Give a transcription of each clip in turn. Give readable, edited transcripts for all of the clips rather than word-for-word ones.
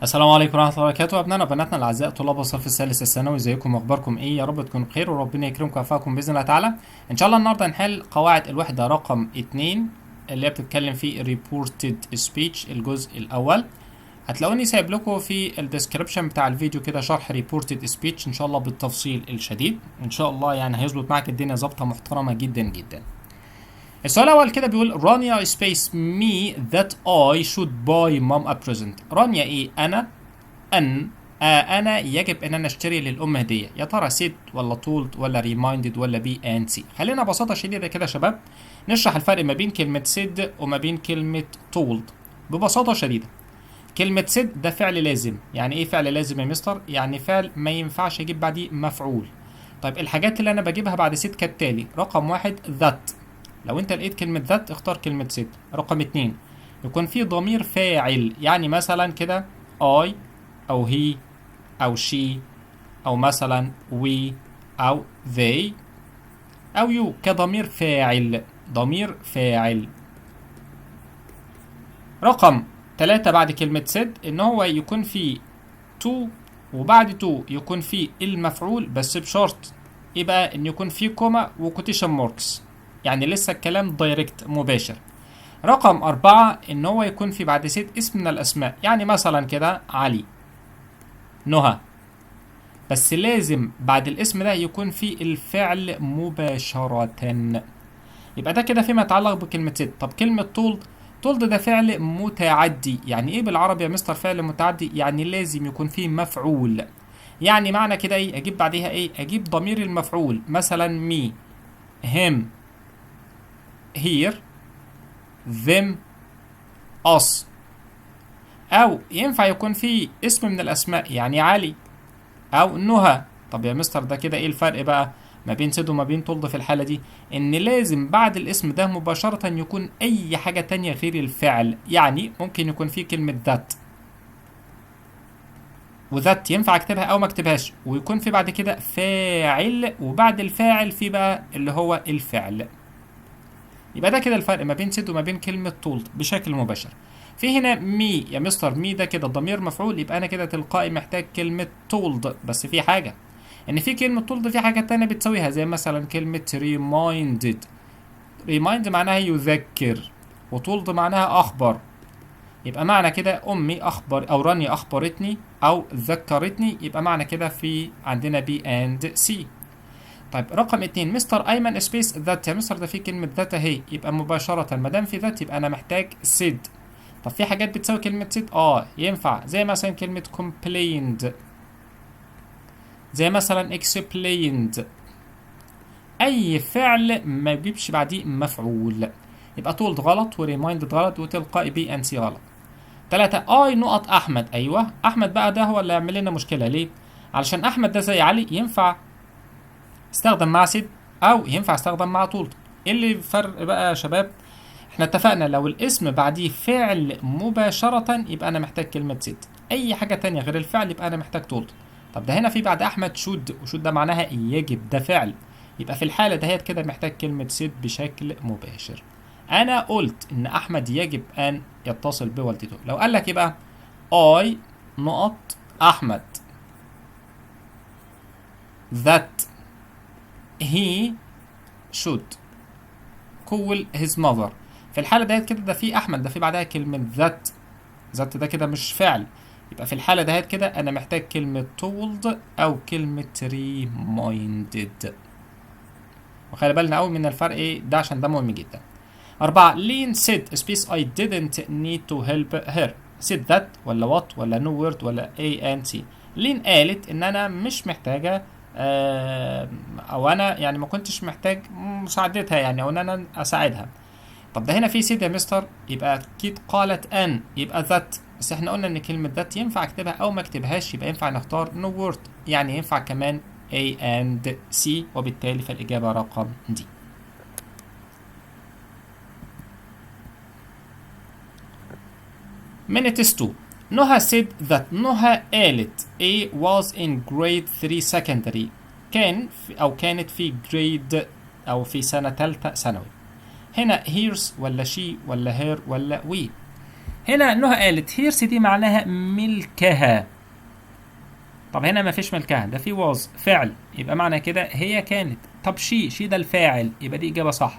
السلام عليكم ورحمة الله وبركاته. أبنائنا وبناتنا الأعزاء طلاب الصف الثالث الثانوي، ازيكم وأخباركم إيه؟ يا رب تكونوا بخير وربنا يكرمكم ويوفقكم بإذن الله تعالى. إن شاء الله النهاردة هنحل قواعد الوحدة رقم 2 اللي هي بتتكلم في reported speech الجزء الأول. هتلاقوني سايب لكم في الديسكربشن بتاع الفيديو كده شرح reported speech إن شاء الله بالتفصيل الشديد. إن شاء الله يعني هيظبط معاك الدنيا ظبطة محترمة جدا جدا. السؤال الأول كده بيقول رانيا space me that I should buy mom a present. رانيا إيه؟ أنا يجب أن أنا أشتري للأم هدية. يا ترى said ولا told ولا reminded ولا be and see؟ خلينا ببساطة شديدة كده يا شباب نشرح الفرق ما بين كلمة said وما بين كلمة told ببساطة شديدة. كلمة said ده فعل لازم. يعني إيه فعل لازم يا مستر؟ يعني فعل ما ينفعش أجيب بعديه مفعول. طيب الحاجات اللي أنا بجيبها بعد said كالتالي: رقم 1 that. لو أنت لقيت كلمة that اختار كلمة said. رقم 2 يكون في ضمير فاعل، يعني مثلا كده I أو he أو she أو مثلا we أو they أو you كضمير فاعل، ضمير فاعل. رقم 3 بعد كلمة said إن هو يكون في to، وبعد to يكون في المفعول بس بشرط إيه بقى؟ إن يكون في كوما وكوتيشن ماركس، يعني لسه الكلام دايركت مباشر. رقم 4 إن هو يكون في بعد said اسم من الأسماء، يعني مثلا كده علي، نهى، بس لازم بعد الاسم ده يكون في الفعل مباشرة. يبقى ده كده فيما يتعلق بكلمة ست. طب كلمة طولد ده فعل متعدي. يعني ايه بالعربي يا مستر فعل متعدي؟ يعني لازم يكون فيه مفعول. يعني معنى كده ايه؟ اجيب بعديها ايه؟ اجيب ضمير المفعول، مثلا me him here them us. او ينفع يكون فيه اسم من الاسماء، يعني علي او نهى. طب يا مستر ده كده ايه الفرق بقى ما بين سيد وما بين طلد في الحالة دي؟ ان لازم بعد الاسم ده مباشرة يكون اي حاجة تانية غير الفعل. يعني ممكن يكون فيه كلمة ذات، وذات ينفع اكتبها او ما اكتبهاش، ويكون في بعد كده فاعل، وبعد الفاعل في بقى اللي هو الفعل. يبقى ده كده الفرق ما بين سيد وما بين كلمة طولد بشكل مباشر. في هنا مي يا مستر، مي ده كده ضمير مفعول، يبقى انا كده تلقائي محتاج كلمة طولد. بس في حاجة، ان في كلمة طولد في حاجة تانية بتسويها، زي مثلا كلمة reminded. remind معناها يذكر، وطولد معناها اخبر. يبقى معنى كده امي اخبر او رانيا اخبرتني او ذكرتني، يبقى معنى كده في عندنا بي اند سي. طيب رقم 2 مستر ايمن سبيس ذات. يا مستر ده في كلمة ذات اهي، يبقى مباشرة ما دام في ذات يبقى انا محتاج سيد. طب في حاجات بتساوي كلمة سيد؟ ينفع، زي مثلا كلمة complained، زي مثلا explained. اي فعل ما يجيبش بعديه مفعول. يبقى طولد غلط، وريمايندد غلط، وتلقائي بي ان سي غلط. 3 اي نقط احمد. ايوه احمد بقى ده هو اللي يعمل لنا مشكلة. ليه؟ علشان احمد ده زي علي، ينفع استخدم مع سيد او ينفع استخدم مع طولد. ايه اللي الفرق بقى يا شباب؟ احنا اتفقنا لو الاسم بعديه فعل مباشرة يبقى انا محتاج كلمة سيد، اي حاجة تانية غير الفعل يبقى انا محتاج طولد. طب ده هنا في بعد احمد شود، وشود ده معناها يجب، ده فعل، يبقى في الحالة دهيت كده محتاج كلمة سيد بشكل مباشر. انا قلت ان احمد يجب ان يتصل بوالدته. لو قال لك ايه بقى؟ اي نقط احمد that he should call his mother. في الحالة دهيت كده ده في احمد، ده في بعدها كلمة ذات ده كده مش فعل. يبقى في الحالة دهيت كده انا محتاج كلمة told او كلمة reminded. وخلي بالنا قوي من الفرق ايه ده عشان ده مهم جدا. 4 لين said space I didn't need to help her. said that ولا what ولا no word ولا A and C. لين قالت ان انا مش محتاجة او انا يعني ما كنتش محتاج مساعدتها، يعني او ان انا اساعدها. طب ده هنا في سيد يا مستر، يبقى اكيد قالت ان، يبقى ذات. بس احنا قلنا ان كلمة ذات ينفع اكتبها او ما اكتبهاش، يبقى ينفع نختار no word، يعني ينفع كمان A and C، وبالتالي فالإجابة رقم D. Minute 2 نهى said that. نهى قالت A was in grade 3 secondary. كانت في grade أو في سنة تالتة ثانوي. هنا hears ولا she ولا her ولا we؟ هنا نهى قالت هيرس دي معناها ملكها. طب هنا ما فيش ملكها، ده في واز فعل، يبقى معنى كده هي كانت. طب شي ده الفاعل، يبقى دي إجابة صح.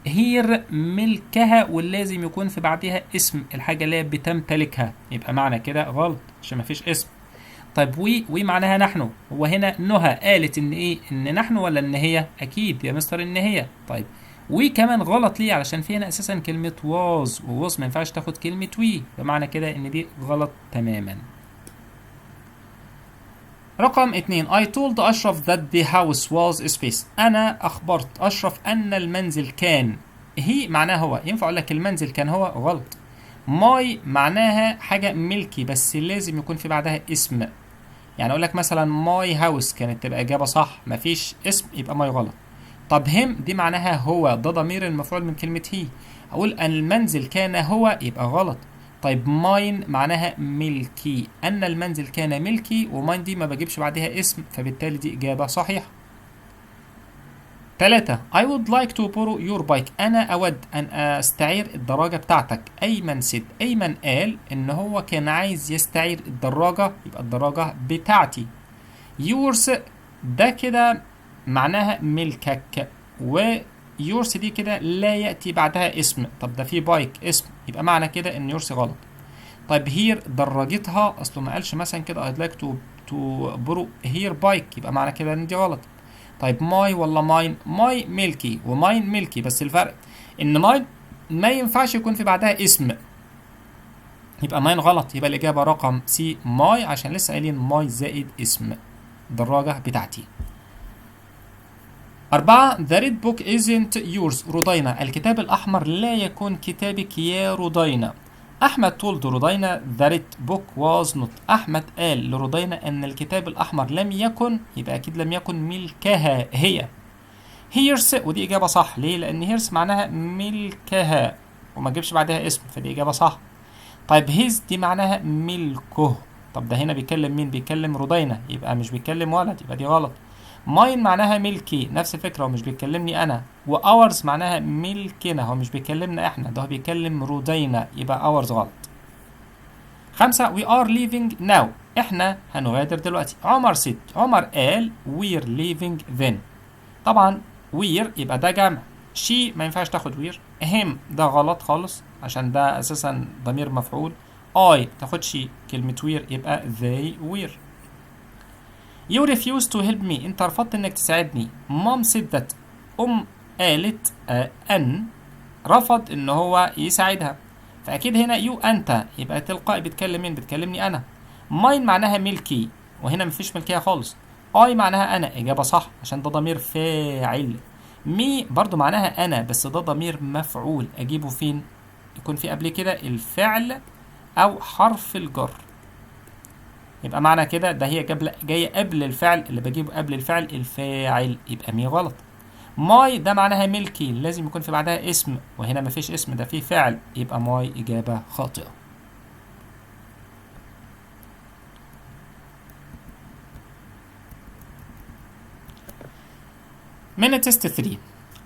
هير ملكها، واللازم يكون في بعدها اسم الحاجة اللي هي بتمتلكها، يبقى معنى كده غلط عشان ما فيش اسم. طيب وي معناها نحن، هو هنا نهى قالت ان ايه، ان نحن ولا ان هي؟ اكيد يا مستر ان هي. طيب وي كمان غلط ليه؟ علشان في هنا اساسا كلمة واز، وواز ما ينفعش تاخد كلمة وي، بمعنى كده ان دي غلط تماما. رقم 2 I told أشرف that the house was space. أنا أخبرت أشرف أن المنزل كان. هي معناها هو، ينفع أقول لك المنزل كان هو؟ غلط. ماي معناها حاجة ملكي، بس لازم يكون في بعدها اسم. يعني أقول لك مثلا ماي هاوس كانت تبقى إجابة صح، مفيش اسم يبقى ماي غلط. طب هم دي معناها هو، ده ضمير المفعول من كلمة هي، أقول أن المنزل كان هو يبقى غلط. طيب ماين معناها ملكي، أن المنزل كان ملكي، وماين دي ما بجيبش بعدها اسم، فبالتالي دي إجابة صحيحة. 3 I would like to borrow your bike. أنا أود أن أستعير الدراجة بتاعتك. أيمن سيد، أيمن قال إن هو كان عايز يستعير الدراجة، يبقى الدراجة بتاعتي. yours ده كده معناها ملكك، ويورس دي كده لا يأتي بعدها اسم. طب ده في بايك اسم، يبقى معنى كده ان يورس غلط. طيب هير دراجتها، اصله ما قالش مثلا كده I'd like to borrow هير بايك، يبقى معنى كده ان دي غلط. طيب ماي ولا ماين؟ ماي ملكي وماين ملكي، بس الفرق ان ماين ما ينفعش يكون في بعدها اسم، يبقى ماين غلط. يبقى الإجابة رقم سي ماي، عشان لسه قايلين ماي زائد اسم الدراجة بتاعتي. 4 The red book isn't yours. رودينا، الكتاب الأحمر لا يكون كتابك يا رودينا. أحمد told رودينا the red book was not. أحمد قال لرودينا أن الكتاب الأحمر لم يكن، يبقى أكيد لم يكن ملكها هي. هيرس، ودي إجابة صح. ليه؟ لأن هيرس معناها ملكها وما جيبش بعدها اسم، فدي إجابة صح. طيب هيز دي معناها ملكه. طب ده هنا بيكلم مين؟ بيكلم رودينا، يبقى مش بيكلم ولد، يبقى دي غلط. ماين معناها ملكي، نفس الفكرة، هو مش بيكلمني أنا. وأورز معناها ملكنا، هو مش بيكلمنا إحنا، ده هو بيكلم رودينا، يبقى أورز غلط. 5 we are leaving now. إحنا هنغادر دلوقتي. عمر ست، عمر قال we're leaving then. طبعا we're يبقى ده جمع. she ما ينفعش تاخد we're. him ده غلط خالص عشان ده أساسا ضمير مفعول. I تاخدش كلمة we're، يبقى they were. You refuse to help me. انت رفضت انك تساعدني. Mom said that. قالت ان رفض ان هو يساعدها، فاكيد هنا يو انت، يبقى تلقائي بتكلم مين؟ بتكلمني انا. mine معناها ملكي، وهنا مفيش ملكية خالص. I معناها انا، اجابة صح عشان ده ضمير فاعل. me برضو معناها انا، بس ده ضمير مفعول، اجيبه فين؟ يكون في قبل كده الفعل او حرف الجر، يبقى معنى كده ده هي جايه قبل الفعل، اللي بجيبه قبل الفعل الفاعل، يبقى مي غلط. ماي ده معناها ملكي، لازم يكون في بعدها اسم، وهنا مفيش اسم، ده فيه فعل، يبقى ماي إجابة خاطئة. من تيست 3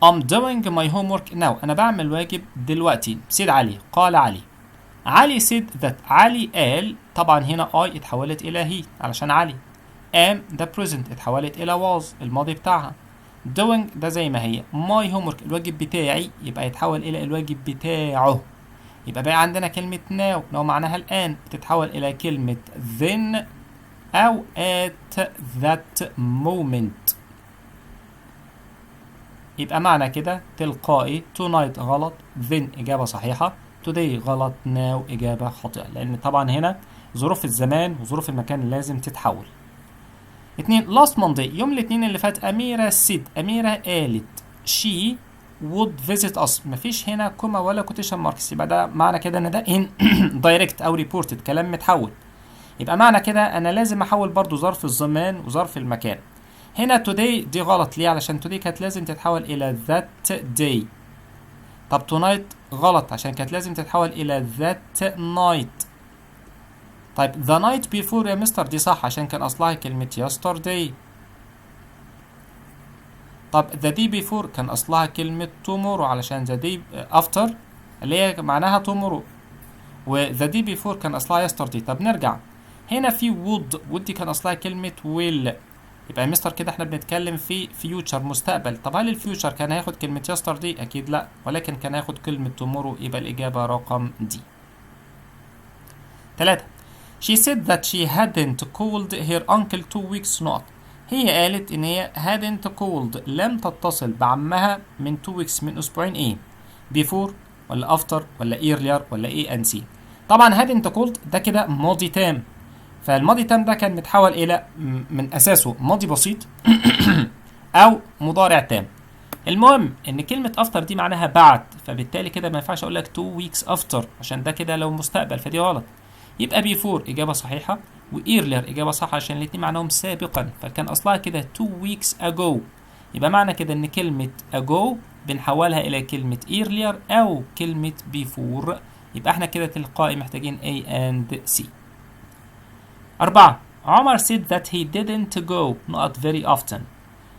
I'm doing my homework now. أنا بعمل واجب دلوقتي. سيد علي، قال علي. علي said that. علي قال، طبعا هنا I اتحولت إلى هي علشان علي. am ده present اتحولت إلى was الماضي بتاعها. doing ده زي ما هي. my homework الواجب بتاعي، يبقى يتحول إلى الواجب بتاعه. يبقى بقى عندنا كلمة now لو معناها الآن بتتحول إلى كلمة then أو at that moment. يبقى معنى كده تلقائي tonight غلط، then إجابة صحيحة، today غلط، now إجابة خاطئة، لأن طبعا هنا ظروف الزمان وظروف المكان لازم تتحول. 2 last Monday يوم الاثنين اللي فات أميرة said. أميرة قالت she would visit us. مفيش هنا كوما ولا quotation marks، يبقى ده معنى كده ان ده in direct او reported كلام متحول، يبقى معنى كده انا لازم احول برضو ظرف الزمان وظرف المكان. هنا today دي غلط، ليه؟ علشان today كانت لازم تتحول الى that day. طب tonight غلط عشان كانت لازم تتحول الى that night. طيب the night before يا مستر دي صح عشان كان اصلها كلمة yesterday. طب the day before كان اصلها كلمة tomorrow علشان the day after اللي هي معناها tomorrow. و the day before كان أصلها yesterday. طب نرجع هنا في would دي كان أصلها كلمة will. يبقى يا مستر كده احنا بنتكلم في future مستقبل. طب هل الفيوتشر كان هياخد كلمة yesterday؟ أكيد لأ، ولكن كان هياخد كلمة tomorrow. يبقى الإجابة رقم دي. 3. She said that she hadn't called her uncle 2 weeks not. هي قالت إن هي hadn't called لم تتصل بعمها من 2 weeks من أسبوعين. إيه؟ before ولا after ولا earlier ولا إيه and see. طبعا hadn't called ده كده ماضي تام، فالماضي تام ده كان متحول إلى من أساسه ماضي بسيط أو مضارع تام. المهم إن كلمة after دي معناها بعد، فبالتالي كده ما ينفعش أقول لك 2 weeks after عشان ده كده لو مستقبل، فدي غلط. يبقى before إجابة صحيحة و earlier إجابة صح عشان الاتنين معناهم سابقا، فكان أصلها كده 2 weeks ago. يبقى معنى كده إن كلمة ago بنحولها إلى كلمة earlier أو كلمة before. يبقى احنا كده تلقائي محتاجين A and C. 4. عمر said that he didn't go not very often.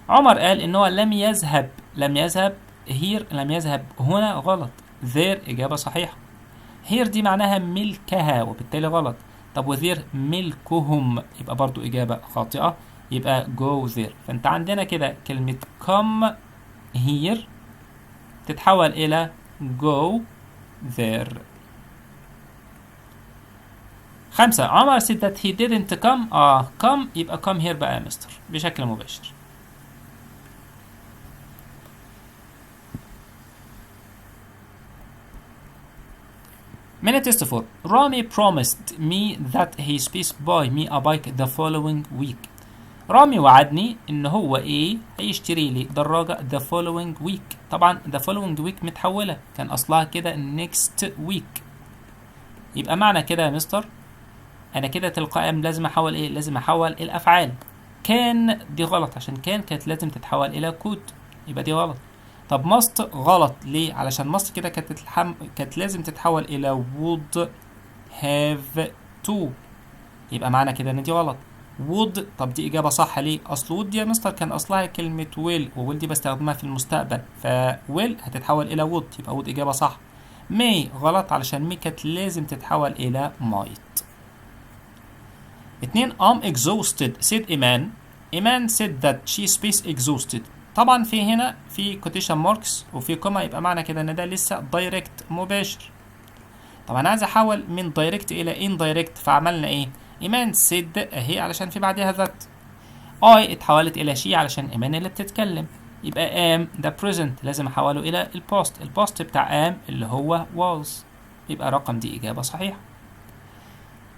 عمر قال إن هو لم يذهب here لم يذهب هنا غلط. there إجابة صحيحة. here دي معناها ملكها وبالتالي غلط. طب وذير ملكهم يبقى برضو إجابة خاطئة، يبقى go there. فأنت عندنا كده كلمة come here تتحول إلى go there. 5. عمر said that he didn't come. come يبقى come here بقى يا مستر بشكل مباشر. Minute test 4. Rami promised me that he space buy me a bike the following week. رامي وعدني ان هو ايه هيشتري لي دراجة the following week. طبعا the following week متحولة كان اصلها كده next week. يبقى معنى كده يا مستر انا كده تلقائيا لازم احول ايه؟ لازم احول الافعال. كان دي غلط عشان كانت لازم تتحول الى كود، يبقى دي غلط. طب ماست غلط ليه؟ علشان ماست كده كانت لازم تتحول الى would have to. يبقى معنى كده ان دي غلط. would طب دي اجابه صح ليه؟ اصل would يا مستر كان اصلها كلمه will، وwill دي بستخدمها في المستقبل، فwill هتتحول الى would، يبقى would اجابه صح. may غلط علشان may كانت لازم تتحول الى might. 2. I'm exhausted said إيمان said that she space exhausted. طبعا في هنا في quotation marks وفي كوما، يبقى معنى كده ان ده لسه direct مباشر. طب انا عايز احول من direct الى indirect، فعملنا ايه؟ إيمان said اهي علشان في بعدها ذات. I اتحولت الى she علشان إيمان اللي بتتكلم، يبقى am ده present لازم احوله الى الباست بتاع am اللي هو was. يبقى رقم دي اجابة صحيحة.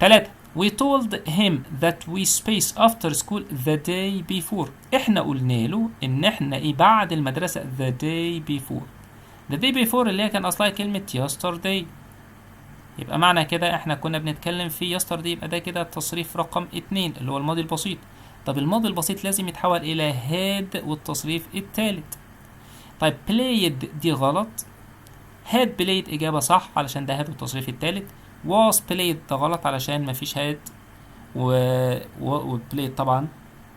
3. We told him that we space after school the day before. احنا قلنا له ان احنا ايه بعد المدرسة the day before. the day before اللي هي كان اصلها كلمة yesterday. يبقى معنى كده احنا كنا بنتكلم في yesterday، يبقى ده كده التصريف رقم 2 اللي هو الماضي البسيط. طب الماضي البسيط لازم يتحول الى had والتصريف الثالث. طيب played دي غلط. had played اجابة صح علشان ده had والتصريف الثالث. was played ده غلط علشان مفيش had و played طبعا.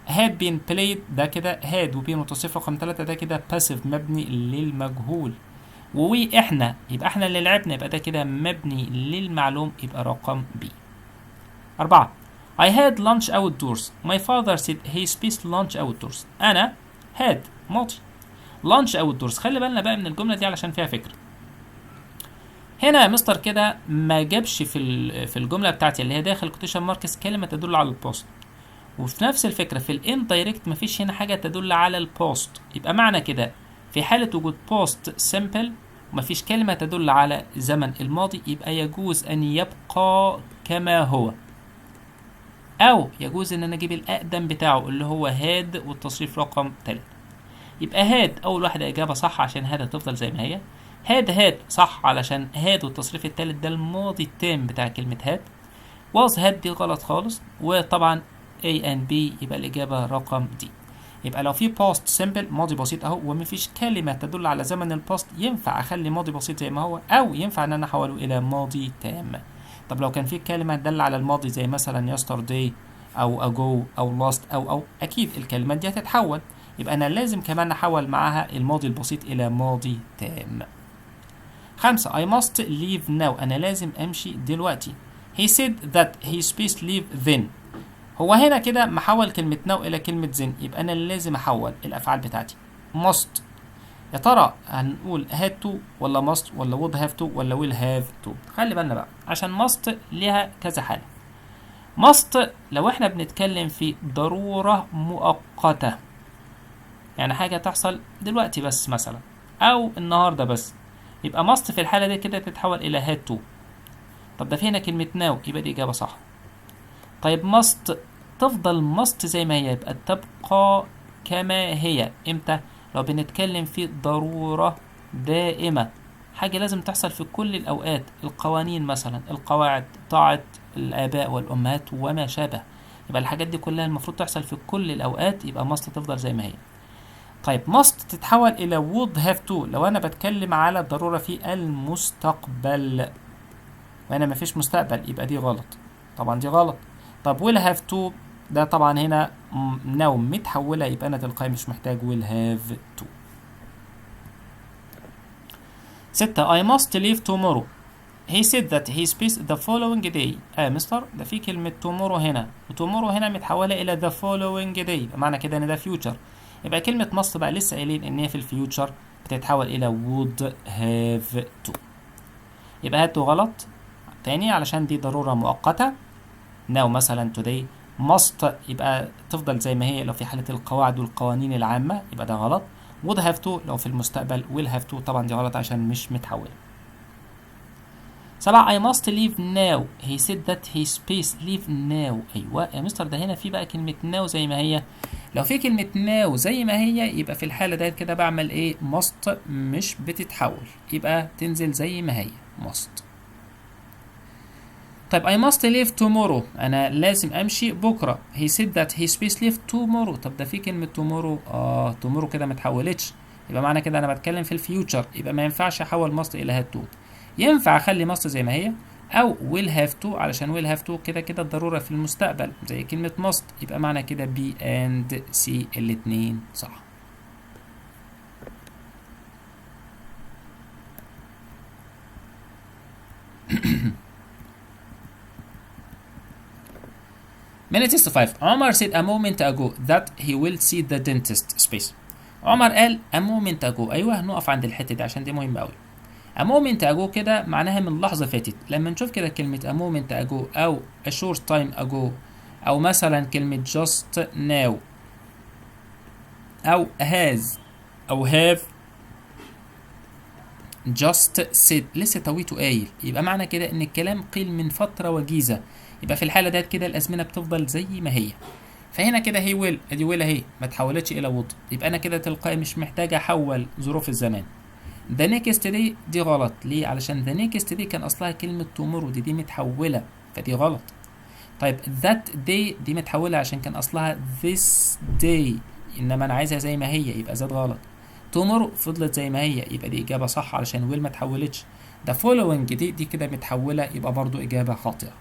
had been played ده كده had وبين والتصريف رقم 3 ده كده passive مبني للمجهول. ووي احنا يبقى احنا اللي لعبنا، يبقى ده كده مبني للمعلوم، يبقى رقم B. 4. I had lunch outdoors. My father said he spaced lunch outdoors. أنا had ماضي lunch outdoors. خلي بالنا بقى من الجملة دي علشان فيها فكرة. هنا يا مستر كده ما جابش في الجملة بتاعتي اللي هي داخل كوتيشن ماركس كلمة تدل على البوست، وفي نفس الفكرة في الاندايركت مفيش هنا حاجة تدل على البوست. يبقى معنى كده في حالة وجود بوست سيمبل ومفيش كلمة تدل على زمن الماضي، يبقى يجوز أن يبقى كما هو، أو يجوز أن أنا أجيب الأقدم بتاعه اللي هو هاد والتصريف رقم 3. يبقى هاد أول واحدة إجابة صح عشان هاد هتفضل زي ما هي. هاد صح علشان هاد والتصريف الثالث ده الماضي التام بتاع كلمة هاد. was هاد دي غلط خالص، وطبعا A and B يبقى الإجابة رقم D. يبقى لو في past simple ماضي بسيط اهو ومفيش كلمة تدل على زمن الباست، ينفع اخلي ماضي بسيط زي ما هو، او ينفع ان انا احوله الى ماضي تام. طب لو كان في كلمة تدل على الماضي زي مثلا yesterday او ago او last او اكيد الكلمات دي هتتحول، يبقى انا لازم كمان احول معاها الماضي البسيط الى ماضي تام. 5 I must leave now. أنا لازم أمشي دلوقتي. He said that he space leave then. هو هنا كده محول كلمة now إلى كلمة then، يبقى أنا لازم أحول الأفعال بتاعتي. must، يا ترى هنقول had to ولا must ولا would have to ولا will have to؟ خلي بالنا بقى عشان must ليها كذا حالة. must لو احنا بنتكلم في ضرورة مؤقتة، يعني حاجة تحصل دلوقتي بس مثلا أو النهاردة بس، يبقى must في الحالة دي كده تتحول إلى had to. طب ده في هنا كلمة now، يبقى دي إجابة صح. طيب must تفضل must زي ما هي، يبقى تبقى كما هي. إمتى؟ لو بنتكلم في ضرورة دائمة، حاجة لازم تحصل في كل الأوقات، القوانين مثلا، القواعد، طاعة الآباء والأمهات وما شابه، يبقى الحاجات دي كلها المفروض تحصل في كل الأوقات، يبقى must تفضل زي ما هي. طيب must تتحول إلى would have to لو أنا بتكلم على الضرورة في المستقبل، وهنا مفيش مستقبل يبقى دي غلط، طبعا دي غلط. طب will have to ده طبعا هنا now متحولة، يبقى أنا تلقائي مش محتاج will have to. 6 I must leave tomorrow. He said that he space the following day. مستر ده في كلمة tomorrow هنا، وtomorrow هنا متحولة إلى the following day، يبقى معنى كده إن ده future، يبقى كلمة must بقى لسه قايلين إن هي في الفيوتشر بتتحول إلى would have to، يبقى هاتوا غلط تاني علشان دي ضرورة مؤقتة. now مثلا today must يبقى تفضل زي ما هي لو في حالة القواعد والقوانين العامة، يبقى ده غلط. would have to لو في المستقبل، will have to طبعا دي غلط عشان مش متحولة. 7 I must leave now. he said that he space leave now. أيوة يا مستر ده هنا في بقى كلمة now زي ما هي، لو في كلمة now زي ما هي يبقى في الحالة ديت كده بعمل ايه؟ must مش بتتحول، يبقى تنزل زي ما هي must. طيب I must leave tomorrow، أنا لازم أمشي بكرة. he said that he space leave tomorrow. طب ده في كلمة tomorrow، tomorrow كده متحولتش، يبقى معنى كده أنا بتكلم في الفيوتشر، يبقى ما ينفعش أحول must إلى had to. ينفع أخلي must زي ما هي أو will have to، علشان will have to كده كده الضرورة في المستقبل زي كلمة must، يبقى معنى كده B and C الاتنين صح. Minute 5 عمر said a moment ago that he will see the dentist space. عمر قال a moment ago، أيوه نقف عند الحتة دي عشان دي مهمة أوي. a moment ago كده معناها من لحظة فاتت، لما نشوف كده كلمة a moment ago أو a short time ago أو مثلا كلمة just now أو has أو have just said لسه تويته قايل، يبقى معنى كده إن الكلام قيل من فترة وجيزة، يبقى في الحالة ديت كده الأزمنة بتفضل زي ما هي. فهنا كده هي ويل، ادي ويل اهي ما اتحولتش إلى وود، يبقى أنا كده تلقائي مش محتاج أحول ظروف الزمان. ذا نيكست دي دي غلط، ليه؟ علشان ذا نيكست دي كان أصلها كلمة تومورو، دي متحولة فدي غلط. طيب ذات دي دي متحولة عشان كان أصلها this day، إنما أنا عايزها زي ما هي يبقى ذات غلط. تومورو فضلت زي ما هي يبقى دي إجابة صح علشان ويل ما اتحولتش. ذا فولوينج دي كده متحولة يبقى برضو إجابة خاطئة.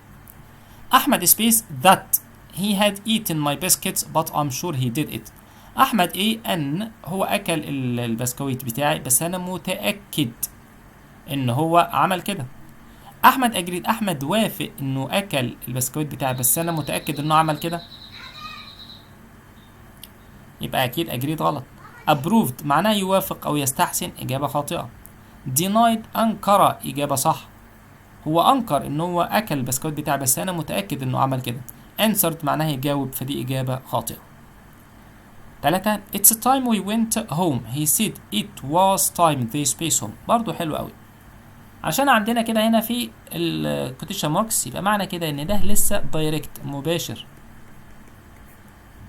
أحمد سبيس that he had eaten my biscuits but I'm sure he did it. أحمد إيه أن هو أكل البسكويت بتاعي بس أنا متأكد إن هو عمل كده. أحمد أجريد، أحمد وافق إنه أكل البسكويت بتاعي بس أنا متأكد إنه عمل كده، يبقى أكيد أجريد غلط. approved معناه يوافق أو يستحسن، إجابة خاطئة. denied أنكر، إجابة صح. هو أنكر إن هو أكل البسكويت بتاعي بس أنا متأكد إنه عمل كده. answered معناه يجاوب، فدي إجابة خاطئة. 3 It's time we went home. He said it was time they space home. برضو حلو قوي عشان عندنا كده هنا في الكوتيشن ماركس، يبقى معنى كده إن ده لسه دايركت مباشر.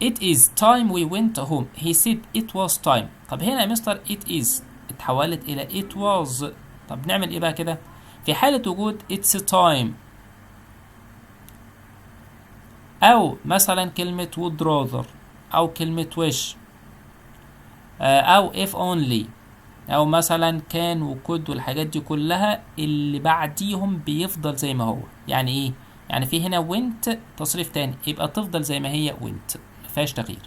It is time we went home. He said it was time. طب هنا يا مستر it is اتحولت إلى it was. طب نعمل إيه بقى كده؟ في حالة وجود it's time أو مثلا كلمة would rather أو كلمة wish أو if only أو مثلا كان وكود والحاجات دي كلها اللي بعديهم بيفضل زي ما هو. يعني إيه؟ يعني في هنا went تصريف تاني، يبقى تفضل زي ما هي went مفيهاش تغيير.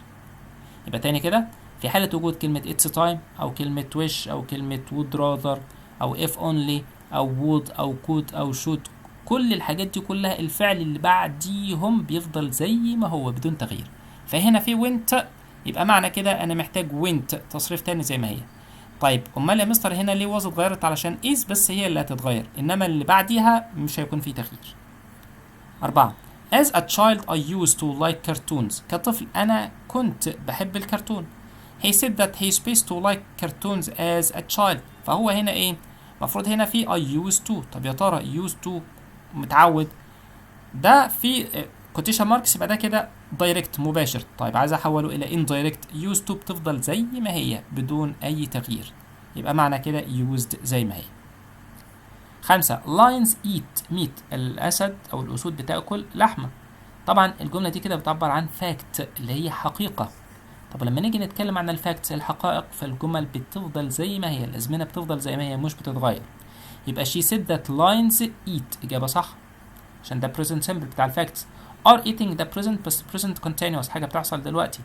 يبقى تاني كده في حالة وجود كلمة it's time أو كلمة wish أو كلمة would rather أو if only او would او could او should، كل الحاجات دي كلها الفعل اللي بعديهم بيفضل زي ما هو بدون تغيير. فهنا في went، يبقى معنى كده انا محتاج went تصريف تاني زي ما هي. طيب امال يا مستر هنا ليه was اتغيرت؟ علشان is بس هي اللي هتتغير، انما اللي بعديها مش هيكون فيه تغيير. 4. As a child I used to like cartoons. كطفل أنا كنت بحب الكرتون. He said that he used to like cartoons as a child. فهو هنا إيه؟ المفروض هنا في I used to. طب يا ترى used to متعود، ده في quotation marks، يبقى ده كده direct مباشر. طيب عايز أحوله إلى indirect. used to بتفضل زي ما هي بدون أي تغيير، يبقى معنى كده used زي ما هي. 5. lions eat meat. الأسد أو الأسود بتاكل لحمة. طبعا الجملة دي كده بتعبر عن fact اللي هي حقيقة. طب لما نيجي نتكلم عن الفاكتس الحقائق، فالجمل بتفضل زي ما هي، الأزمنة بتفضل زي ما هي مش بتتغير. يبقى she said that lions eat، إجابة صح عشان ده present simple بتاع الفاكتس. are eating ده present بس present continuous، حاجة بتحصل دلوقتي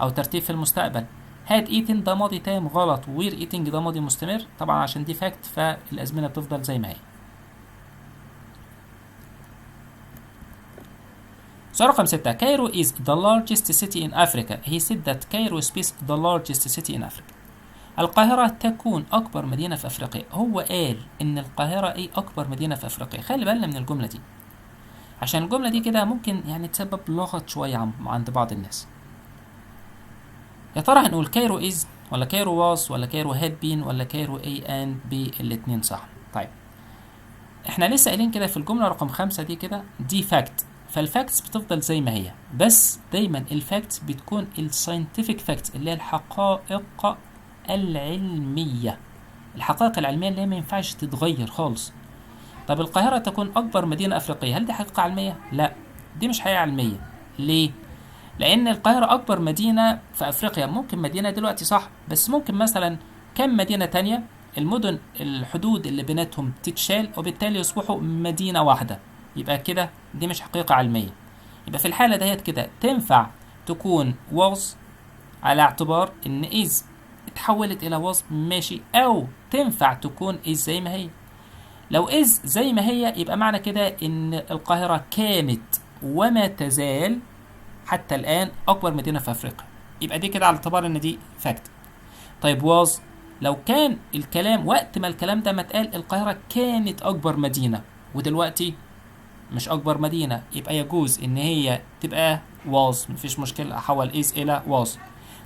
أو ترتيب في المستقبل. had eaten ده ماضي تام غلط، we're eating ده ماضي مستمر. طبعا عشان دي فاكت فالأزمنة بتفضل زي ما هي. سؤال رقم 6. Cairo is the largest city in Africa. He said that Cairo is the largest city in Africa. القاهرة تكون أكبر مدينة في أفريقيا. هو قال إن القاهرة إيه أكبر مدينة في أفريقيا. خلي بالنا من الجملة دي عشان الجملة دي كده ممكن يعني تسبب لغط شوية عند بعض الناس. يا ترى هنقول كايرو is ولا كايرو was ولا كايرو had been ولا كايرو A and B؟ الاتنين صح. طيب احنا لسه قايلين كده في الجملة رقم 5 دي كده دي فاكت، فالفاكتس بتفضل زي ما هي، بس دايما الفاكتس بتكون الساينتفك فاكتس اللي هي الحقائق العلمية، الحقائق العلمية اللي هي ما ينفعش تتغير خالص. طب القاهرة تكون أكبر مدينة أفريقية، هل دي حقيقة علمية؟ لا، دي مش حقيقة علمية. ليه؟ لأن القاهرة أكبر مدينة في أفريقيا. ممكن مدينة دلوقتي صح، بس ممكن مثلا كم مدينة تانية المدن الحدود اللي بيناتهم تتشال وبالتالي يصبحوا مدينة واحدة، يبقى كده دي مش حقيقة علمية. يبقى في الحالة دهيت كده تنفع تكون was على اعتبار إن is اتحولت إلى was ماشي، أو تنفع تكون is زي ما هي. لو is زي ما هي يبقى معنى كده إن القاهرة كانت وما تزال حتى الآن أكبر مدينة في أفريقيا، يبقى دي كده على اعتبار إن دي فاكت. طيب was لو كان الكلام وقت ما الكلام ده ما اتقال القاهرة كانت أكبر مدينة ودلوقتي مش أكبر مدينة، يبقى يجوز إن هي تبقى was، مفيش مشكلة أحول is إلى was.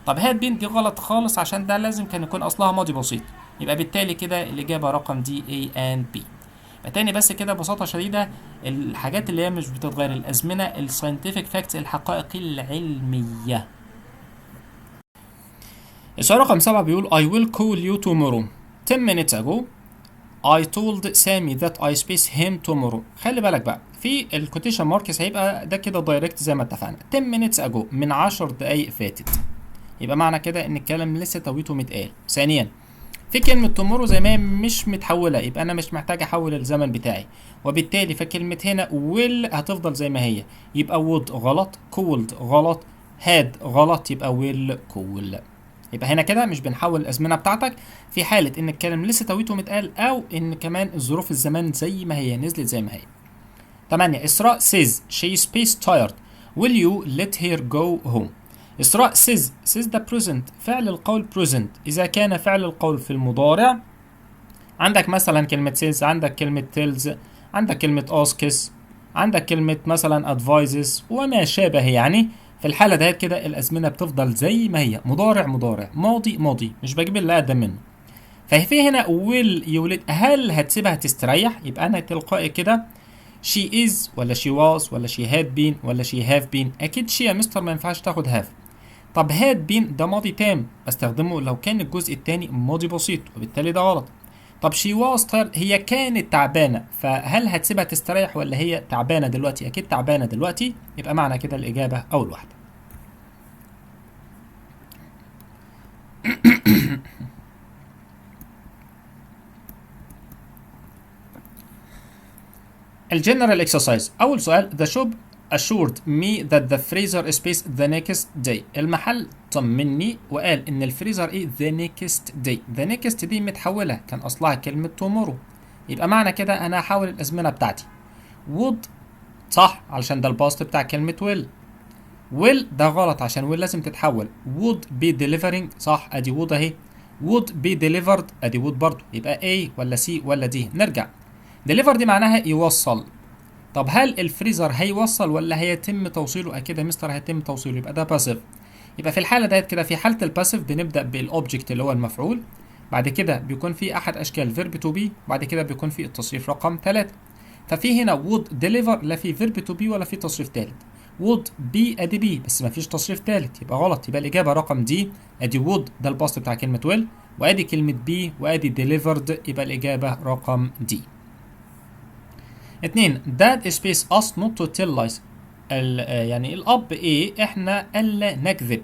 طب هاد بين دي غلط خالص عشان ده لازم كان يكون أصلها ماضي بسيط، يبقى بالتالي كده الإجابة رقم دي A and B. تاني بس كده ببساطة شديدة الحاجات اللي هي مش بتتغير الأزمنة الساينتفك فاكتس الحقائق العلمية. السؤال رقم 7 بيقول I will call you tomorrow 10 minutes ago I told Sammy that I space him tomorrow. خلي بالك بقى في الكوتيشن ماركس هيبقى ده كده دايركت زي ما اتفقنا 10 minutes ago من 10 دقايق فاتت، يبقى معنى كده ان الكلام لسه توقيته متقال. ثانيا في كلمة تومورو زي ما هي مش متحولة، يبقى أنا مش محتاج أحول الزمن بتاعي، وبالتالي فكلمة هنا will هتفضل زي ما هي، يبقى would غلط، cooled غلط، had غلط، يبقى will cool. يبقى هنا كده مش بنحول الأزمنة بتاعتك في حالة إن الكلام لسه توقيته متقال أو إن كمان الظروف الزمان زي ما هي نزلت زي ما هي. 8 إسراء says she is space tired will you let her go home. إسراء says ده present، فعل القول present. إذا كان فعل القول في المضارع عندك مثلا كلمة says، عندك كلمة tells، عندك كلمة asks، عندك كلمة مثلا advises وما شابه. يعني في الحالة دهيت كده الأزمنة بتفضل زي ما هي، مضارع مضارع، ماضي ماضي، مش بجيب اللي أقدم منه. ففي هنا will يولد، هل هتسيبها تستريح؟ يبقى أنا تلقائي كده she is ولا she was ولا she had been ولا she have been. أكيد she يا مستر ما ينفعش تاخد have. طب had been ده ماضي تام بستخدمه لو كان الجزء الثاني ماضي بسيط وبالتالي ده غلط. طب she was tired هي كانت تعبانة، فهل هتسيبها تستريح ولا هي تعبانة دلوقتي؟ أكيد تعبانة دلوقتي، يبقى معنى كده الإجابة أول واحدة. الجنرال اكسرسايز. أول سؤال the shop assured me that the freezer is spaced the next day. المحل طمني وقال ان الفريزر ايه the next day. the next دي متحولة كان اصلها كلمة tomorrow، يبقى معنى كده انا هحول الازمنه بتاعتي. would صح علشان ده الباست بتاع كلمه will. will ده غلط عشان will لازم تتحول. would be delivering صح، ادي would اهي. would be delivered ادي would برضو. يبقى A ولا C ولا D؟ نرجع. deliver دي معناها يوصل. طب هل الفريزر هيوصل ولا هيتم توصيله؟ اكيد يا مستر هيتم توصيله، يبقى ده باسيف. يبقى في الحاله ديت كده، في حاله الباسيف بنبدا بالاوبجكت اللي هو المفعول، بعد كده بيكون في احد اشكال فيرب تو بي، بعد كده بيكون في التصريف رقم 3. ففي هنا would deliver لا في فيرب تو بي ولا في تصريف ثالث. would be ادي بي بس ما فيش تصريف ثالث، يبقى غلط. يبقى الاجابه رقم دي. ادي would ده الباست بتاع كلمه will، وادي كلمه بي، وادي delivered، يبقى الاجابه رقم دي. 2 dad space us not to tell lies. يعني الاب ايه احنا الا نكذب.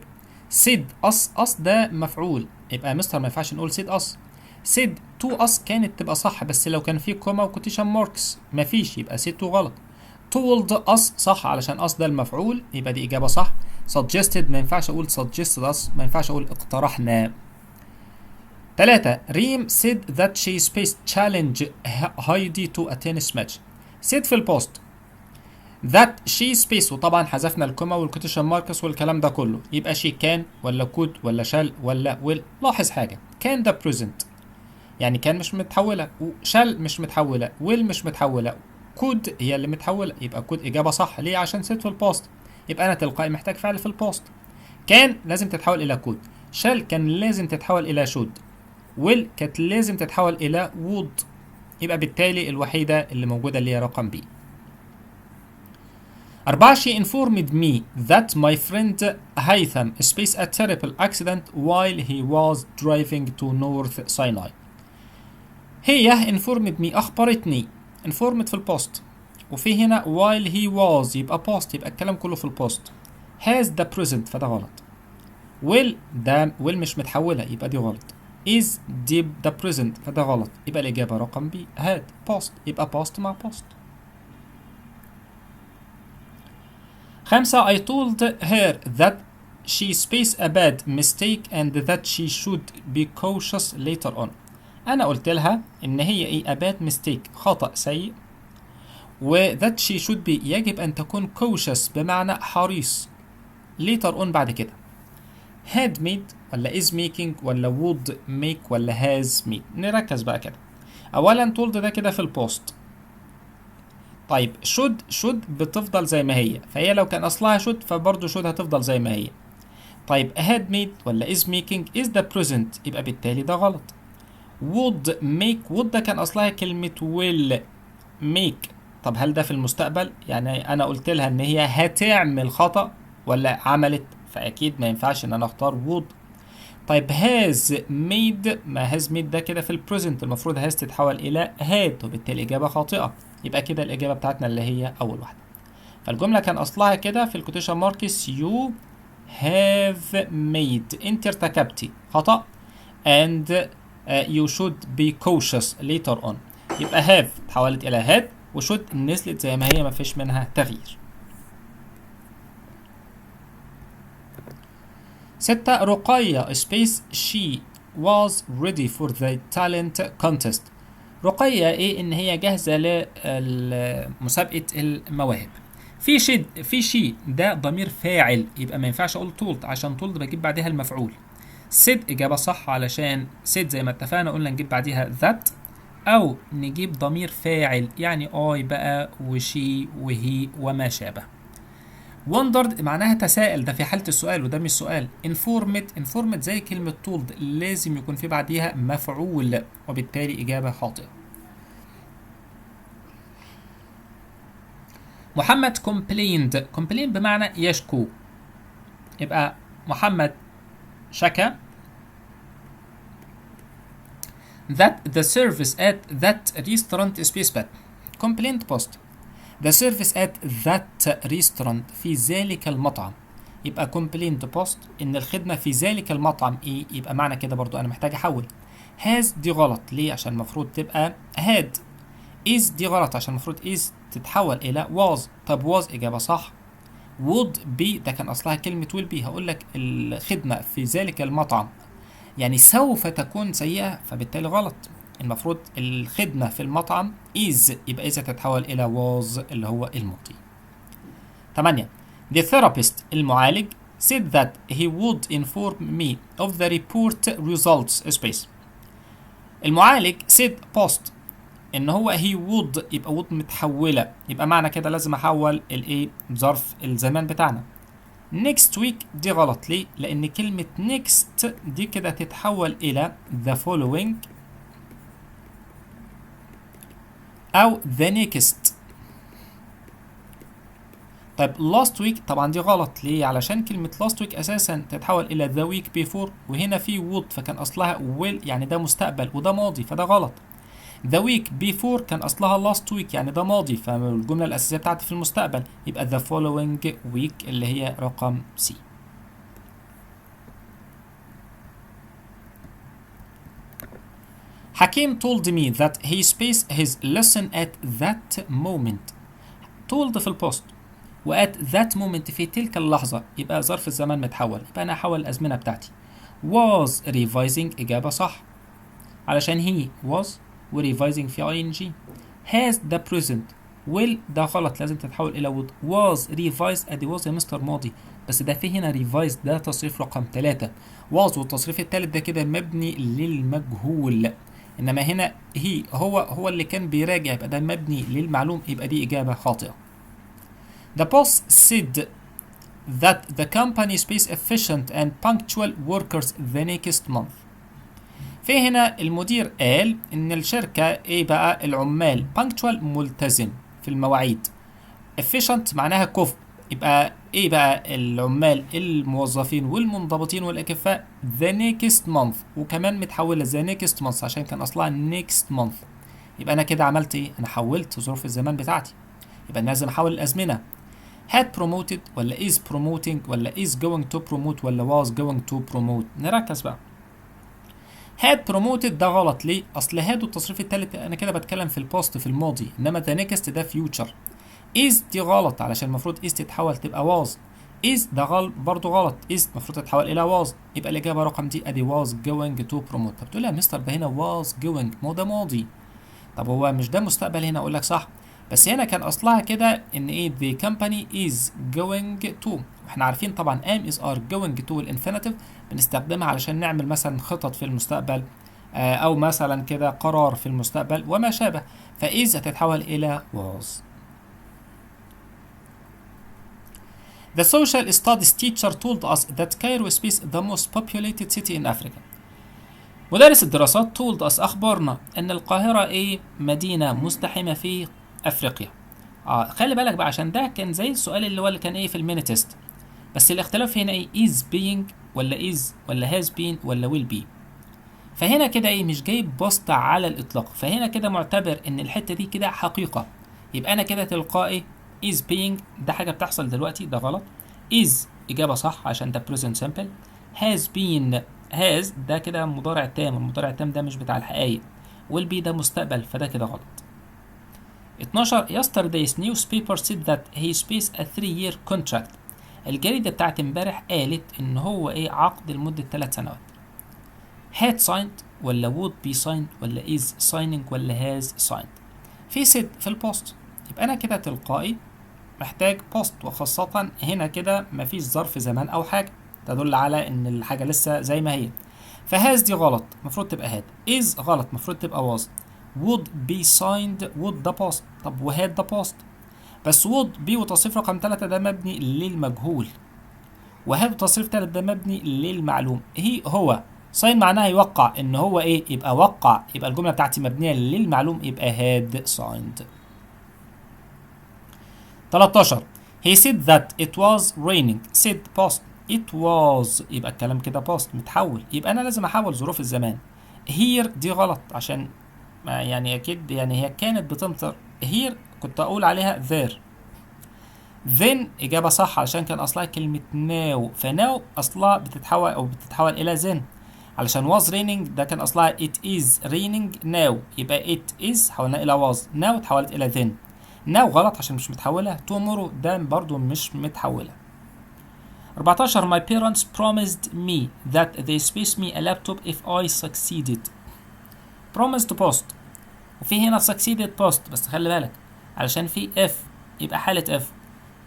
said us ده مفعول، يبقى مستر ما ينفعش نقول said us. said to us كانت تبقى صح بس لو كان في كوما وكوتيشن ماركس مفيش، يبقى said to غلط. told us صح علشان us ده المفعول، يبقى دي اجابه صح. suggested ما ينفعش اقول suggested us، ما ينفعش اقول اقترحنا. 3 ريم said that she spaced challenge Heidi to a tennis match. said في البوست that she space، وطبعا حذفنا الكوما والكوتيشن ماركس والكلام ده كله، يبقى she can ولا could ولا shall ولا will. لاحظ حاجه، كان ده present يعني كان مش متحوله، وشال مش متحوله، will مش متحوله، could هي اللي متحوله، يبقى could اجابه صح. ليه؟ عشان said في البوست، يبقى انا تلقائي محتاج فعل في البوست. كان لازم تتحول الى could، shall كان لازم تتحول الى should، will كانت لازم تتحول الى would، يبقى بالتالي الوحيده اللي موجوده اللي هي رقم بي. 4 she informed me that my friend هيثم spaced a terrible accident while he was driving to North Sinai. هي informed me أخبرتني، informed في البوست، وفي هنا while he was يبقى past، يبقى الكلام كله في البوست. has ده present فده غلط. will ده will مش متحولة يبقى دي غلط. is دي ده present فده غلط، يبقى الإجابة رقم B had past، يبقى past مع past. 5 I told her that she spaced a bad mistake and that she should be cautious later on. أنا قلت لها إن هي إيه a bad mistake خطأ سيء، و that she should be يجب أن تكون cautious بمعنى حريص later on بعد كده. had made ولا is making ولا would make ولا has made؟ نركز بقى كده. أولا told ده كده في البوست. طيب should بتفضل زي ما هي، فهي لو كان اصلها should فبرضه should هتفضل زي ما هي. طيب had made ولا is making is the present، يبقى بالتالي ده غلط. would make ده كان اصلها كلمة will make، طب هل ده في المستقبل؟ يعني انا قلت لها ان هي هتعمل خطأ ولا عملت، فاكيد ما ينفعش ان انا اختار would. طيب has made، ما has made ده كده في البريزنت، المفروض has تتحول الى had، وبالتالي اجابة خاطئة، يبقى كده الاجابة بتاعتنا اللي هي اول واحدة. فالجملة كان اصلها كده في الكوتيشن ماركس you have made، انت ارتكبتي خطأ and you should be cautious later on، يبقى have اتحولت الى had وshould نزلت زي ما هي ما فيش منها تغيير. 6 رقية space she was ready for the talent contest. رقية ايه؟ ان هي جاهزة لمسابقة المواهب. في شي ده ضمير فاعل، يبقى ما ينفعش اقول told عشان told بجيب بعدها المفعول. said اجابة صح علشان said زي ما اتفقنا قلنا نجيب بعدها that، او نجيب ضمير فاعل يعني I بقى وشي وهي وما شابه. wondered معناها تساءل، ده في حالة السؤال وده مش سؤال. informed زي كلمة told لازم يكون في بعديها مفعول، وبالتالي إجابة خاطئة. محمد complained بمعنى يشكو، يبقى محمد شكى that the service at that restaurant is bad. complaint post the service at that restaurant في ذلك المطعم، يبقى complaint post ان الخدمة في ذلك المطعم ايه، يبقى معنى كده برضو انا محتاج احول. has دي غلط ليه؟ عشان المفروض تبقى had. is دي غلط عشان المفروض is تتحول الى was. طب was اجابة صح. would be ده كان اصلها كلمة will be، هقول لك الخدمة في ذلك المطعم يعني سوف تكون سيئة، فبالتالي غلط. المفروض الخدمة في المطعم is يبقى إذا تتحول إلى was اللي هو الماضي. 8. The therapist المعالج said that he would inform me of the report results space. المعالج said post ان هو he would يبقى would متحولة، يبقى معنى كده لازم احول الايه ظرف الزمان بتاعنا. next week دي غلط ليه؟ لان كلمة next دي كده تتحول الى the following او the next. طيب last week طبعا دي غلط ليه؟ علشان كلمة last week اساسا تتحول الى the week before، وهنا في would فكان اصلها will يعني ده مستقبل وده ماضي فده غلط. the week before كان اصلها last week يعني ده ماضي، فالجملة الاساسية بتاعتي في المستقبل، يبقى the following week اللي هي رقم C. حكيم told me that he spaced his lesson at that moment. told في البوست و at that moment في تلك اللحظة، يبقى ظرف الزمان متحول، يبقى أنا هحول الأزمنة بتاعتي. was revising إجابة صح علشان he was و revising في ing. has the present will ده غلط لازم تتحول إلى would. was revised أدي was يا مستر ماضي، بس ده في هنا revised ده تصريف رقم 3. was والتصريف الثالث ده كده مبني للمجهول، إنما هنا he هو اللي كان بيراجع، يبقى ده مبني للمعلوم، يبقى دي إجابة خاطئة. The boss said that the company space efficient and punctual workers the next month. في هنا المدير قال إن الشركة إيه بقى العمال punctual ملتزم في المواعيد، efficient معناها كفء، يبقى إيه بقى العمال الموظفين والمنضبطين والأكفاء the next month، وكمان متحولة the next month عشان كان أصلها next month. يبقى أنا كده عملت إيه؟ أنا حولت ظروف الزمان بتاعتي، يبقى لازم أحول الأزمنة. had promoted ولا is promoting ولا is going to promote ولا was going to promote. نركز بقى. had promoted ده غلط ليه؟ أصل had والتصريف التالت أنا كده بتكلم في البوست في الماضي، إنما the next ده future. is دي غلط علشان المفروض is تتحول تبقى was. is ده برضه غلط، is المفروض تتحول إلى was، يبقى الإجابة رقم دي أدي was going to promote. طب تقول لي يا مستر ده هنا was going، ما هو ده ماضي. طب هو مش ده مستقبل هنا؟ أقول لك صح، بس هنا كان اصلها كده ان ايه the company is going to، واحنا عارفين طبعا am is are going to الانفينيتيف بنستخدمها علشان نعمل مثلا خطط في المستقبل او مثلا كده قرار في المستقبل وما شابه، فis هتتحول الى was. The social studies teacher told us that Cairo is the most populated city in Africa. مدرس الدراسات told us أخبرنا أن القاهرة إيه مدينة مزدحمة في أفريقيا. خلي بالك بقى عشان ده كان زي السؤال اللي هو اللي كان إيه في الميني تيست، بس الاختلاف هنا إيه is being ولا is ولا has been ولا will be. فهنا كده إيه مش جايب بسط على الإطلاق، فهنا كده معتبر إن الحتة دي كده حقيقة، يبقى أنا كده تلقائي is being ده حاجة بتحصل دلوقتي ده غلط، is إجابة صح عشان ده present simple، has been has ده كده مضارع تام، المضارع التام ده مش بتاع الحقائق، will be ده مستقبل فده كده غلط. 12 yesterday's newspaper said that he spaced a 3-year contract. الجريدة بتاعت امبارح قالت ان هو ايه عقد لمدة 3 سنوات. had signed ولا would be signed ولا is signing ولا has signed. في said في البوست، يبقى انا كده تلقائي محتاج بوست، وخاصة هنا كده مفيش ظرف زمان او حاجة تدل على ان الحاجة لسه زي ما هي، فهاز دي غلط مفروض تبقى had، is غلط مفروض تبقى was، would be signed would the post، طب وهاد the post، بس would be وتصريف رقم 3 ده مبني للمجهول، وهاد وتصريف 3 ده مبني للمعلوم، هو sign معناها يوقع، ان هو ايه يبقى وقع، يبقى الجملة بتاعتي مبنية للمعلوم يبقى had signed. 13 he said that it was raining said post it was، يبقى الكلام كده post متحول، يبقى انا لازم احول ظروف الزمان. here دي غلط عشان يعني اكيد يعني هي كانت بتمطر، here كنت اقول عليها there. then اجابة صح عشان كان اصلها كلمة now، فناو اصلها بتتحول الى then، علشان was raining ده كان اصلها it is raining now، يبقى it is حولنا الى was، now اتحولت الى then. now غلط عشان مش متحولة، tomorrow ده برضو مش متحولة. 14 my parents promised me that they space me a laptop if I succeeded. promised post، وفي هنا succeeded post، بس خلي بالك علشان في if يبقى حالة if.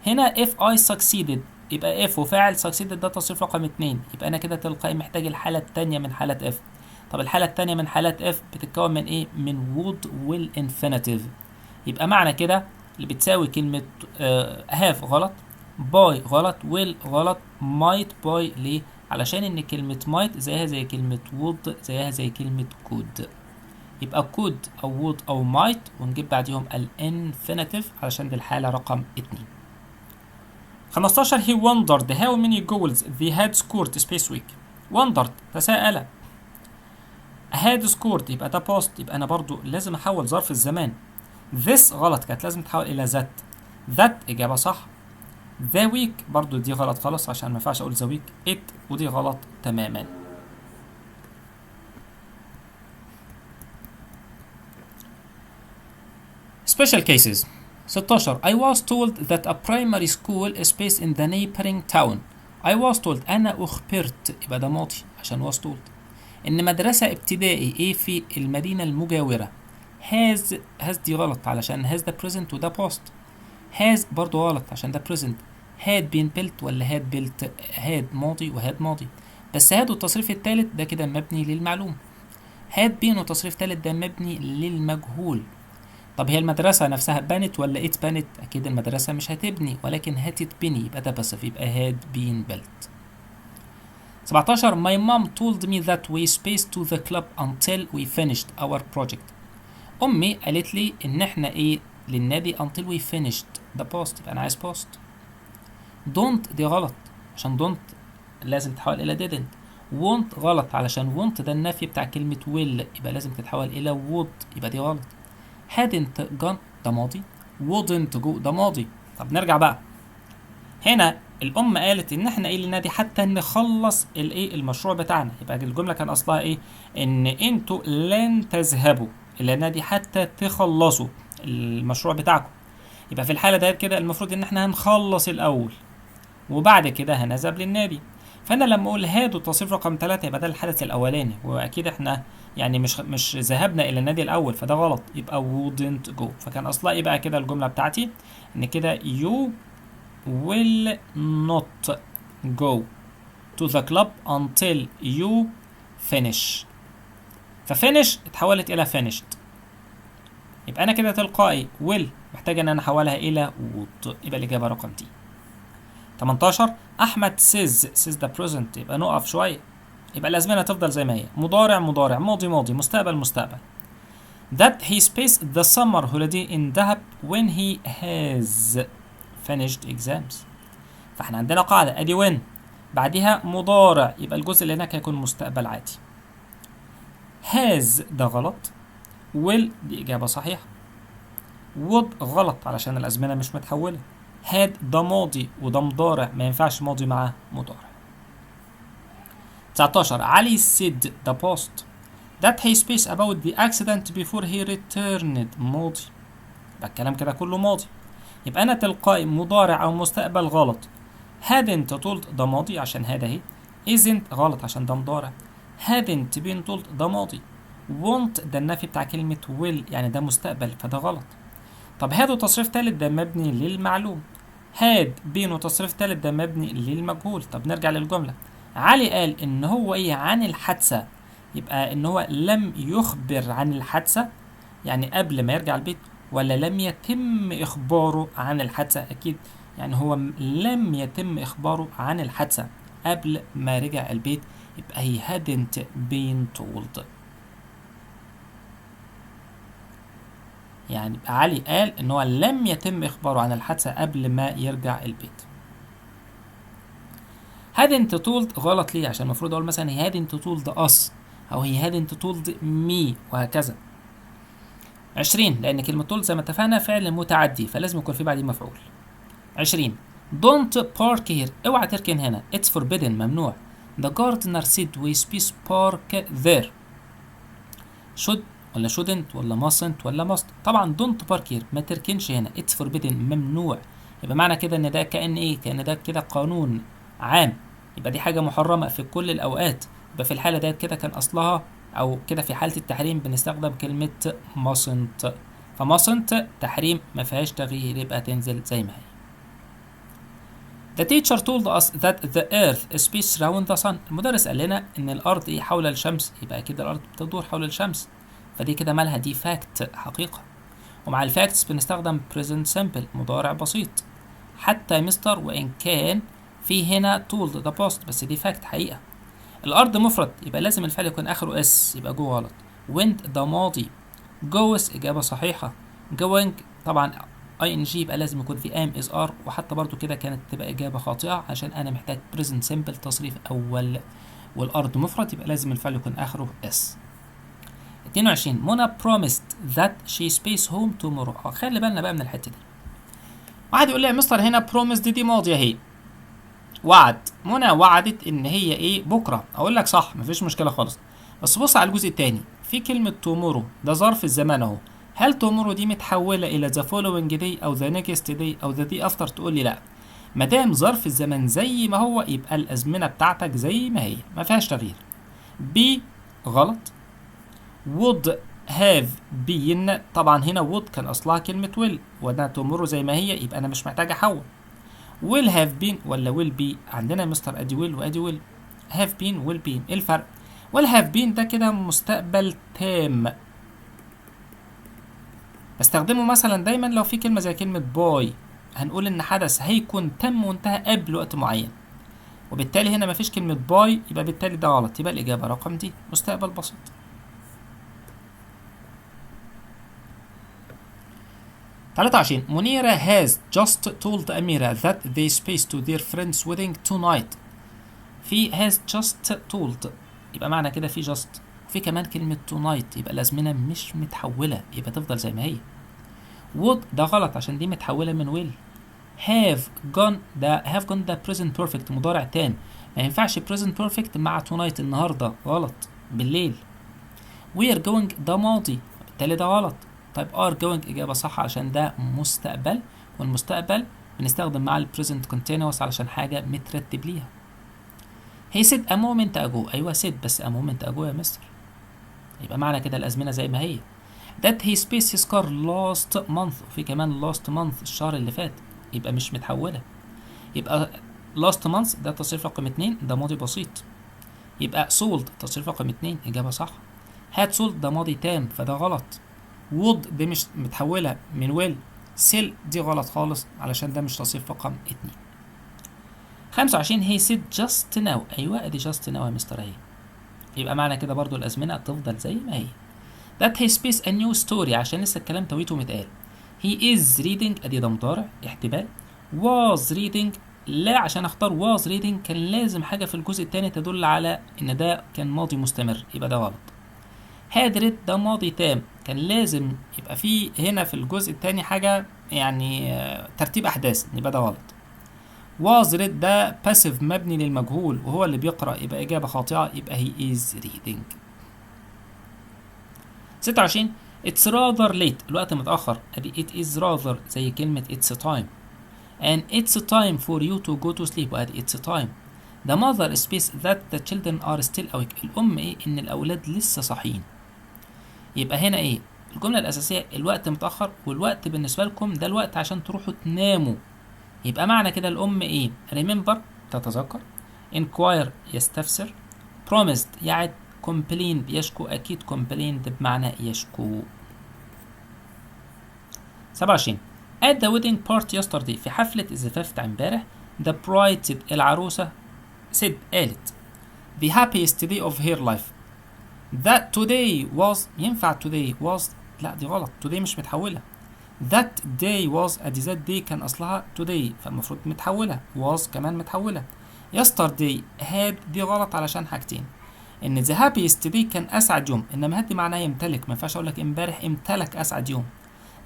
هنا if I succeeded يبقى if وفاعل succeeded ده تصريف رقم 2، يبقى أنا كده تلقائي محتاج الحالة التانية من حالة if. طب الحالة التانية من حالات if بتتكون من إيه؟ من would والinfinitive. يبقى معنى كده اللي بتساوي كلمة have غلط، by غلط، will غلط، might by. ليه؟ علشان إن كلمة might زيها زي كلمة would زيها زي كلمة could. يبقى could أو would أو might ونجيب بعديهم الانفينيتيف علشان دي الحالة رقم 2. 15 he wondered how many goals they had scored space week. wondered تساءل. had scored يبقى ده past، يبقى أنا برضو لازم أحول ظرف الزمان. this غلط، كانت لازم تحول إلى that إجابة صح. the week برضو دي غلط خالص عشان ما ينفعش أقول the week. it ودي غلط تماما. Special cases. 16 I was told that a primary school is based in the neighboring town. I was told أنا أخبرت، يبقى ده ماضي عشان was told، إن مدرسة ابتدائي إيه في المدينة المجاورة. has دي غلط علشان has ده present وده past. has برضو غلط عشان ده present. had been built ولا had built؟ had ماضي وهاد ماضي، بس had والتصريف الثالث ده كده مبني للمعلوم. had been والتصريف الثالث ده مبني للمجهول. طب هي المدرسة نفسها بنت ولا اتبنت؟ أكيد المدرسة مش هتبني ولكن هتتبني، يبقى ده بس يبقى had been built. 17 My mom told me that we spaced to the club until we finished our project. أمي قالت لي إن إحنا إيه للنادي until we finished the past، يبقى أنا عايز past. don't دي غلط عشان don't لازم تتحول إلى didn't. won't غلط علشان won't ده النفي بتاع كلمة will، يبقى لازم تتحول إلى would، يبقى دي غلط. hadn't gone ده ماضي، wouldn't go ده ماضي. طب نرجع بقى، هنا الأم قالت إن إحنا إيه للنادي حتى نخلص الإيه المشروع بتاعنا، يبقى الجملة كان أصلها إيه؟ إن أنتوا لن تذهبوا إلى النادي حتى تخلصوا المشروع بتاعكم. يبقى في الحالة ديت كده المفروض إن إحنا هنخلص الأول وبعد كده هنذهب للنادي. فأنا لما أقول هادوا التصريف رقم 3 يبقى ده الحدث الأولاني، وأكيد إحنا يعني مش ذهبنا إلى النادي الأول، فده غلط، يبقى wouldn't go. فكان أصلا إيه بقى كده الجملة بتاعتي؟ إن كده you will not go to the club until you finish. فfinish اتحولت إلى finished، يبقى أنا كده تلقائي will محتاج إن أنا أحولها إلى would، يبقى الإجابة رقم دي. 18 أحمد says ده present، يبقى نقف شوية، يبقى الأزمنة تفضل زي ما هي، مضارع مضارع، ماضي ماضي، مستقبل مستقبل. That he spent the summer holiday in Dahab when he has finished exams. فاحنا عندنا قاعدة ادي when بعدها مضارع، يبقى الجزء اللي هناك هيكون مستقبل عادي. has ده غلط، will دي إجابة صحيحة، would غلط علشان الأزمنة مش متحولة، had ده ماضي وده مضارع ما ينفعش ماضي مع مضارع. 19 علي said the post that he speaks about the accident before he returned ماضي، يبقى الكلام كده كله ماضي، يبقى أنا تلقائي مضارع أو مستقبل غلط. hadn't told ده ماضي عشان هذا اهي، isn't غلط عشان ده مضارع، hadn't been told ده ماضي، won't ده النفي بتاع كلمة will يعني ده مستقبل فده غلط. طب had وتصريف تالت ده مبني للمعلوم، had been وتصريف تالت ده مبني للمجهول. طب نرجع للجملة، علي قال إن هو إيه عن الحادثة، يبقى إن هو لم يخبر عن الحادثة يعني قبل ما يرجع البيت، ولا لم يتم إخباره عن الحادثة؟ أكيد يعني هو لم يتم إخباره عن الحادثة قبل ما رجع البيت، يبقى he hadn't been told. يعني علي قال إن هو لم يتم إخباره عن الحادثة قبل ما يرجع البيت. hadn't told غلط ليه؟ عشان المفروض أقول مثلا he hadn't told us أو he hadn't told me وهكذا. 20 لأن كلمة told زي ما اتفقنا فعل متعدي فلازم يكون في بعديه مفعول. 20 don't park here اوعى تركن هنا، it's forbidden ممنوع. the gardener said we space park there. should ولا shouldn't ولا mustn't ولا must؟ طبعا don't park here ما تركنش هنا، it's forbidden ممنوع، يبقى معنى كده ان ده كأن ايه؟ كأن ده كده قانون عام، يبقى دي حاجة محرمة في كل الأوقات، يبقى في الحالة ديت كده كان أصلها او كده في حالة التحريم بنستخدم كلمة mustn't. فmustn't تحريم ما فيهاش تغيير، يبقى تنزل زي ما هي. The teacher told us that the earth spins around the sun. المدرس قال لنا ان الارض ايه حول الشمس، يبقى كده الارض بتدور حول الشمس، فدي كده مالها دي فاكت حقيقة. ومع الفاكتس بنستخدم present simple مضارع بسيط. حتى يا مستر وان كان في هنا told the past، بس دي فاكت حقيقة. الارض مفرد يبقى لازم الفعل يكون اخره اس، يبقى جو غلط. went ده ماضي. goes اجابة صحيحة. going طبعا ing يبقى لازم يكون في am is are، وحتى برضو كده كانت تبقى اجابة خاطئة عشان انا محتاج present simple تصريف اول، والارض مفرد يبقى لازم الفعل يكون اخره اس. 22 منى promised that she space home tomorrow. خلي بالنا بقى من الحتة دي. واحد يقول لي يا مستر هنا promised دي ماضية اهي، وعد. منى وعدت ان هي ايه بكرة. اقول لك صح مفيش مشكلة خالص، بس بص على الجزء التاني في كلمة tomorrow، ده ظرف الزمان اهو. هل tomorrow دي متحولة الى the following day او the next day او the day after؟ تقول لي لا. مادام ظرف الزمان زي ما هو يبقى الازمنة بتاعتك زي ما هي ما فيهاش تغيير. B غلط. would have been طبعا هنا would كان اصلها كلمة will، وده tomorrow زي ما هي يبقى انا مش محتاج احول. will have been ولا will be؟ عندنا مستر ادي will وادي will. have been will be، ايه الفرق؟ will have been ده كده مستقبل تام، بستخدمه مثلا دايما لو في كلمة زي كلمة باي، هنقول ان حدث هيكون تم وانتهى قبل وقت معين، وبالتالي هنا مفيش كلمة باي يبقى بالتالي ده غلط، يبقى الإجابة رقم دي مستقبل بسيط. 23 منيرة has just told أميرة that they space to their friend's wedding tonight. في has just told يبقى معنى كده في just، في كمان كلمة tonight يبقى الأزمنة مش متحولة يبقى تفضل زي ما هي. would ده غلط عشان دي متحولة من will. have gone ده present perfect مضارع تام، ما ينفعش present perfect مع tonight النهاردة، غلط بالليل. we are going ده ماضي بالتالي ده غلط. طيب are going إجابة صح عشان ده مستقبل، والمستقبل بنستخدم مع ال present continuous علشان حاجة مترتب ليها. he said a moment ago، أيوة said بس a moment ago يا مستر، يبقى معنى كده الأزمنة زي ما هي. that he spaced his car last month، وفي كمان last month الشهر اللي فات، يبقى مش متحولة. يبقى last month ده تصريف رقم 2 ده ماضي بسيط. يبقى sold تصريف رقم 2 إجابة صح. had sold ده ماضي تام فده غلط. would دي مش متحولة من will. sell دي غلط خالص علشان ده مش تصريف رقم 2. 25 he said just now، أيوة ادي just now يا مستر اهي، يبقى معنى كده برضو الأزمنة تفضل زي ما هي. that he space a new story عشان لسه الكلام تويته متقال. he is reading ادي ده مضارع احتمال. was reading لا، عشان اختار was reading كان لازم حاجة في الجزء الثاني تدل على ان ده كان ماضي مستمر، يبقى ده غلط. had read ده ماضي تام، كان لازم يبقى في هنا في الجزء الثاني حاجة يعني ترتيب احداث، يبقى ده غلط. was read ده passive مبني للمجهول وهو اللي بيقرأ، يبقى إجابة خاطئة، يبقى he is reading. 26 it's rather late الوقت متأخر، ادي it is rather زي كلمة it's time and it's time for you to go to sleep، وادي it's time. the mother space that the children are still awake، الأم ايه ان الأولاد لسه صاحيين، يبقى هنا ايه الجملة الأساسية الوقت متأخر، والوقت بالنسبة لكم ده الوقت عشان تروحوا تناموا، يبقى معنى كده الأم ايه remember تتذكر، inquire يستفسر، promised يعد، complain يشكو، أكيد complained بمعنى يشكو. 27 at the wedding party yesterday في حفلة الزفاف بتاع امبارح the bride said العروسة said قالت the happiest day of her life that today was، ينفع today was لا دي غلط، today مش متحولة. that day was ادي that day كان اصلها today فالمفروض متحولة، was كمان متحولة. yesterday had دي غلط علشان حاجتين، ان the happiest day كان اسعد يوم، انما had معناها يمتلك، ما ينفعش اقول لك امبارح امتلك اسعد يوم.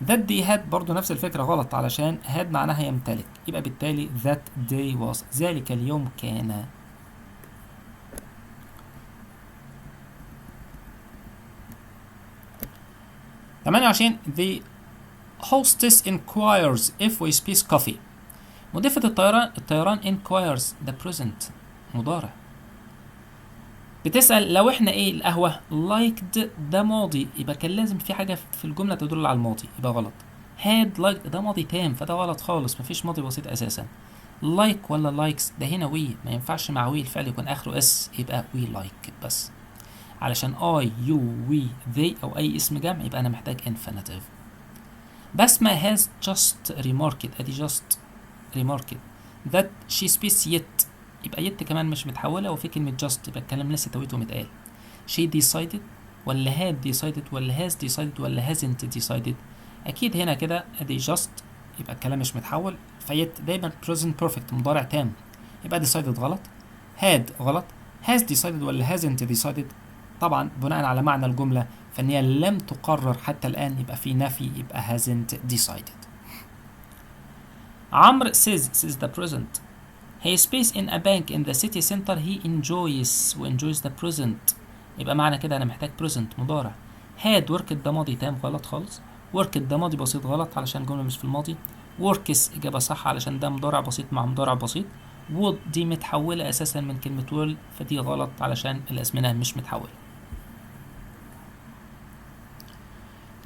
that day had برضو نفس الفكرة غلط علشان had معناها يمتلك، يبقى بالتالي that day was ذلك اليوم كان. #28 the hostess inquires if we space coffee. مضيفة الطيران inquires ده present مضارع. بتسأل لو احنا ايه القهوة liked ده ماضي، يبقى كان لازم في حاجة في الجملة تدل على الماضي، يبقى غلط. had liked ده ماضي تام، فده غلط خالص، مفيش ماضي بسيط اساسا. like ولا likes ده هنا وي، ما ينفعش مع وي الفعل يكون اخره اس، يبقى we like بس. علشان I you we they او اي اسم جمع يبقى انا محتاج infinitive. بسمة has just remarked، ادي just remarked that she speaks yet، يبقى yet كمان مش متحولة، وفي كلمة just يبقى الكلام لسه تويته متقال. she decided ولا had decided ولا has decided ولا hasn't decided؟ اكيد هنا كده ادي just يبقى الكلام مش متحول، فيت دايما present perfect مضارع تام، يبقى decided غلط، had غلط، has decided ولا hasn't decided طبعا بناء على معنى الجملة فان هي لم تقرر حتى الآن، يبقى في نفي، يبقى hasn't decided. عمرو says the present he space in a bank in the city center he enjoys the present، يبقى معنى كده انا محتاج present مضارع. had worked ده ماضي تام غلط خالص، worked ده ماضي بسيط غلط علشان الجملة مش في الماضي، works إجابة صح علشان ده مضارع بسيط مع مضارع بسيط، would دي متحولة أساسا من كلمة will، فدي غلط علشان الأزمنة مش متحولة.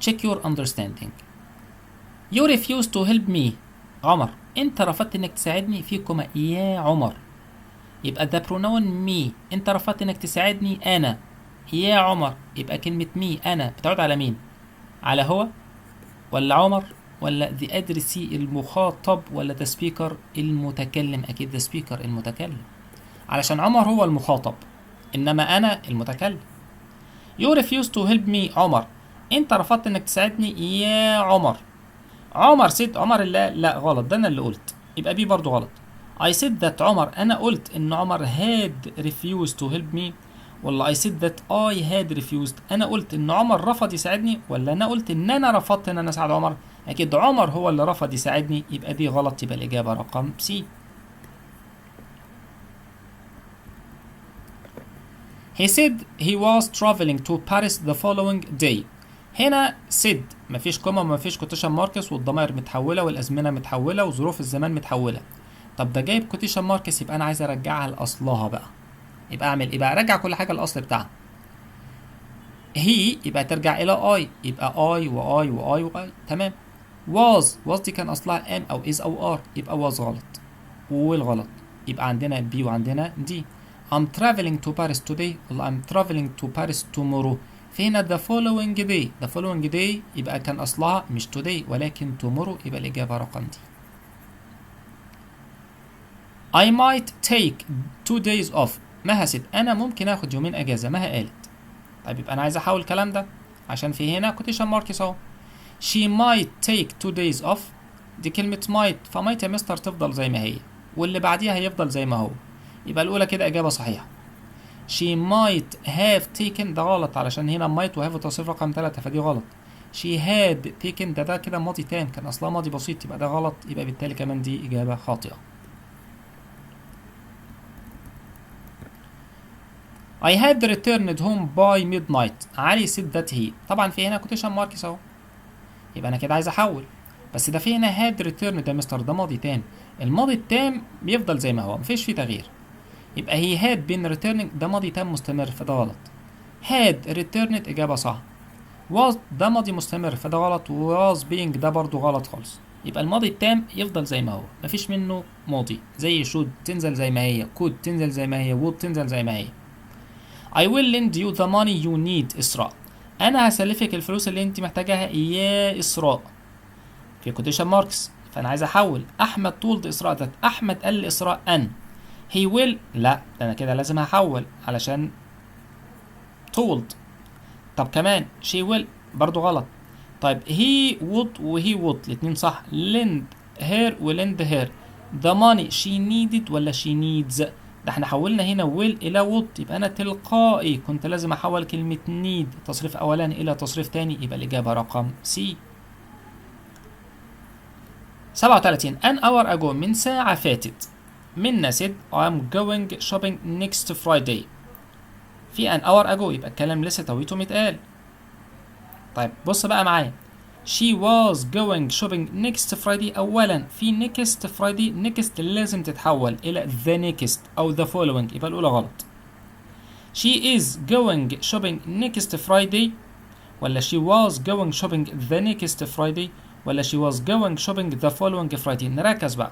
check your understanding. you refuse to help me عمر، انت رفضت انك تساعدني في كوما يا عمر، يبقى the pronoun me، انت رفضت انك تساعدني انا يا عمر، يبقى كلمة me انا بتعود على مين؟ على هو ولا عمر ولا the addressee المخاطب ولا the speaker المتكلم؟ اكيد the speaker المتكلم، علشان عمر هو المخاطب انما انا المتكلم. you refuse to help me عمر، انت رفضت انك تساعدني يا عمر. عمر said عمر اللي لا غلط، ده انا اللي قلت، يبقى بي برضو غلط. I said that عمر، انا قلت ان عمر had refused to help me ولا I said that I had refused؟ انا قلت ان عمر رفض يساعدني ولا انا قلت ان انا رفضت ان انا اساعد عمر؟ اكيد عمر هو اللي رفض يساعدني، يبقى دي غلط، يبقى الاجابه رقم سي. He said he was traveling to Paris the following day. هنا said مفيش كوما ومفيش كوتيشن ماركس والضمائر متحوله والازمنه متحوله وظروف الزمان متحوله. طب ده جايب كوتيشن ماركس، يبقى انا عايز ارجعها لاصلها بقى، يبقى اعمل ايه بقى؟ ارجع كل حاجه الاصل بتاعها. هي يبقى ترجع الى اي، يبقى اي واي واي واي، تمام. was دي كان اصلها ام او از او ار، يبقى was غلط والغلط، يبقى عندنا بي وعندنا دي. I'm traveling to Paris today ولا I'm traveling to Paris tomorrow؟ فهنا the following day يبقى كان اصلها مش today ولكن tomorrow، يبقى الاجابه رقم دي. I might take 2 days off. مها ست انا ممكن اخد يومين اجازه، مها قالت. طيب يبقى انا عايز احول الكلام ده عشان في هنا كوتيشن ماركس اهو. she might take 2 days off، دي كلمه might، فmight يا مستر تفضل زي ما هي واللي بعديها هيفضل زي ما هو، يبقى الاولى كده اجابه صحيحه. she might have taken ده غلط علشان هنا might وهاف تصريف رقم 3 فدي غلط. she had taken ده كده ماضي تام كان اصلها ماضي بسيط، يبقى ده غلط، يبقى بالتالي كمان دي اجابه خاطئه. I had returned home by midnight. علي said that he، طبعا في هنا كوتيشن ماركس اهو، يبقى انا كده عايز احول، بس ده في هنا had returned يا مستر ده ماضي تام، الماضي التام بيفضل زي ما هو مفيش فيه تغيير، يبقى he had been returning ده ماضي تام مستمر فده غلط. had returned اجابه صح. was ده ماضي مستمر فده غلط، و was being ده برضو غلط خالص، يبقى الماضي التام يفضل زي ما هو مفيش منه ماضي، زي should تنزل زي ما هي، could تنزل زي ما هي، would تنزل زي ما هي. I will lend you the money you need إسراء، أنا هسلفك الفلوس اللي أنت محتاجاها يا إسراء، في كوتيشن ماركس، فأنا عايز أحول. أحمد told إسراء ده، أحمد قال لإسراء أن. he will لا ده أنا كده لازم هحول علشان told. طب كمان she will برضو غلط. طيب he would و he would الاتنين صح، lend her و lend her. the money she needed ولا she needs؟ ده احنا حولنا هنا will الى would، يبقى انا تلقائي كنت لازم احول كلمة need تصريف اولاني الى تصريف تاني، يبقى الاجابة رقم سي. 37 an hour ago من ساعة فاتت منا said I'm going shopping next Friday. في an hour ago يبقى الكلام لسه تويته متقال. طيب بص بقى معايا، she was going shopping next Friday. اولا في next Friday next لازم تتحول الى the next او the following، يبقى الاولى غلط. she is going shopping next Friday ولا she was going shopping the next Friday ولا she was going shopping the following Friday. نركز بقى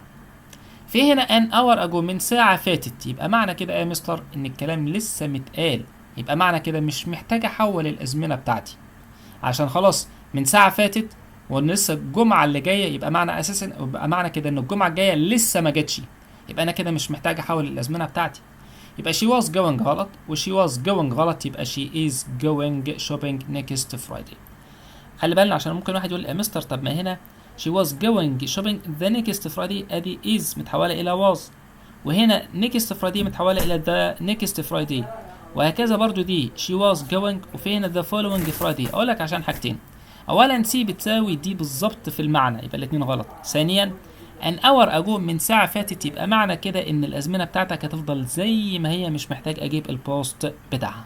في هنا an hour ago من ساعة فاتت، يبقى معنى كده ايه يا مستر؟ ان الكلام لسه متقال، يبقى معنى كده مش محتاج احول الازمنة بتاعتي عشان خلاص من ساعة فاتت وان لسه الجمعة اللي جاية، يبقى معنى اساسا يبقى معنى كده ان الجمعة الجاية لسه ما جاتش، يبقى انا كده مش محتاج احول الازمنة بتاعتي. يبقى she was going غلط و she was going غلط، يبقى she is going shopping next Friday. خلي بالنا عشان ممكن واحد يقول يا مستر طب ما هنا she was going shopping the next Friday ادي is متحولة الى was، وهنا next Friday متحولة الى the next Friday، وهكذا برضو دي she was going وفي هنا the following Friday. اقول لك عشان حاجتين، اولا سي بتساوي دي بالظبط في المعنى، يبقى الاتنين غلط. ثانيا an hour ago من ساعة فاتت، يبقى معنى كده ان الازمنة بتاعتك هتفضل زي ما هي، مش محتاج اجيب البوست بتاعها.